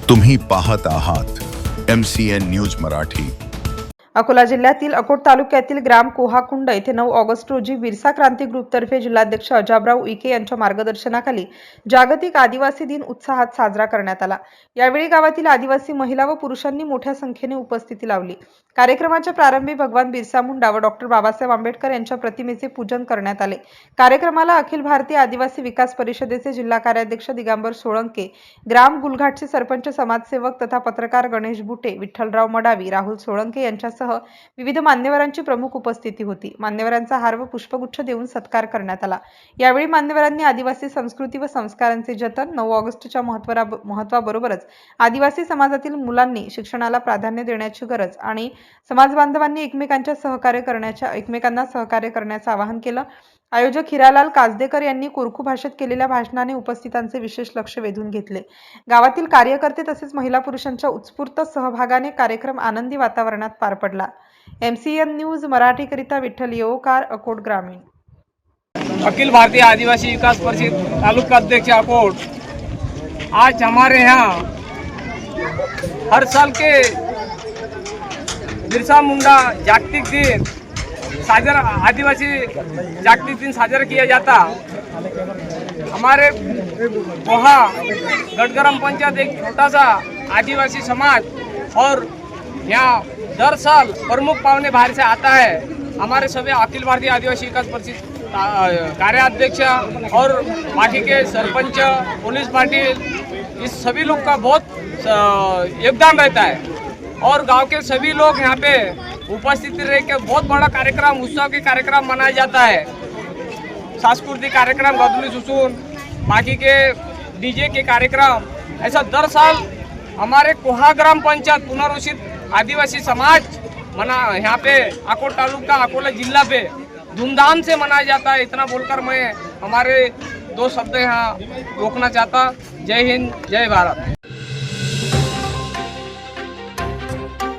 तुम्ही पाहत आहात MCN न्यूज मराठी। अकोला जिल्ह्यातील अकोट तालुक्यातील ग्राम कोहाकुंड येथे 9 ऑगस्ट रोजी बिरसा क्रांती ग्रुपतर्फे जिल्हाध्यक्ष अजाबराव उईके यांच्या मार्गदर्शनाखाली जागतिक आदिवासी दिन उत्साहात साजरा करण्यात आला। यावेळी गावातील आदिवासी महिला व पुरुषांनी मोठ्या संख्येने उपस्थिती लावली। कार्यक्रमाच्या प्रारंभी भगवान बिरसा मुंडा व डॉक्टर बाबासाहेब आंबेडकर यांच्या प्रतिमेचे पूजन करण्यात आले। कार्यक्रमाला अखिल भारतीय आदिवासी विकास परिषदेचे जिल्हा कार्याध्यक्ष दिगंबर सोळंके, ग्राम गुलघाटचे सरपंच, समाजसेवक तथा पत्रकार गणेश बुटे, विठ्ठलराव मडावी, राहुल सोळंके यांच्यासह विविध मान्यवरांची प्रमुख उपस्थिती होती। मान्यवरांचा हार व पुष्पगुच्छ देऊन सत्कार करण्यात आला। यावेळी मान्यवरांनी आदिवासी संस्कृती व संस्कारांचे जतन, 9 ऑगस्टच्या महत्त्वाबरोबरच आदिवासी समाजातील मुलांनी शिक्षणाला प्राधान्य देण्याची गरज आणि समाज बांधवांनी एकमेकांना सहकार्य करण्याचे आवाहन केलं। आयोजक हिरालाल काजदेकर यांनी कोरखू भाषेत केलेल्या भाषणाने उपस्थितांचे विशेष लक्ष वेधून घेतले। गावातील कार्यकर्ते तसेच महिला पुरुषांच्या उत्स्फूर्त सहभागाने कार्यक्रम आनंदी वातावरणात पार पडला। MCN न्यूज मराठी करिता विठ्ठल येवकार, अकोट ग्रामीण। अखिल भारतीय आदिवासी विकास परिषद तालुका अध्यक्ष अकोट, आज हमारे यहाँ हर साल के बिरसा मुंडा जागतिक दिन साजरा आदिवासी जागतिक दिन साजरा किया जाता। हमारे कोहा गढ़ग्राम पंचायत एक छोटा सा आदिवासी समाज और यहाँ दर साल प्रमुख पावने बाहर से आता है। हमारे सभी अखिल भारतीय आदिवासी विकास परिषद कार्याध्यक्ष और बाकी के सरपंच, पुलिस पार्टी, इस सभी लोग का बहुत योगदान रहता है और गांव के सभी लोग यहाँ पे उपस्थित रह के बहुत बड़ा कार्यक्रम, उत्सव के कार्यक्रम मनाया जाता है। सांस्कृतिक कार्यक्रम, गदली सुसून, बाकी के डीजे के कार्यक्रम, ऐसा दर साल हमारे कोहा ग्राम पंचायत पुनर्वसित आदिवासी समाज यहाँ पे अकोट तालुका, अकोला जिला पे धूमधाम से मनाया जाता है। इतना बोलकर मैं हमारे 2 शब्द यहाँ रोकना चाहता। जय हिंद, जय भारत।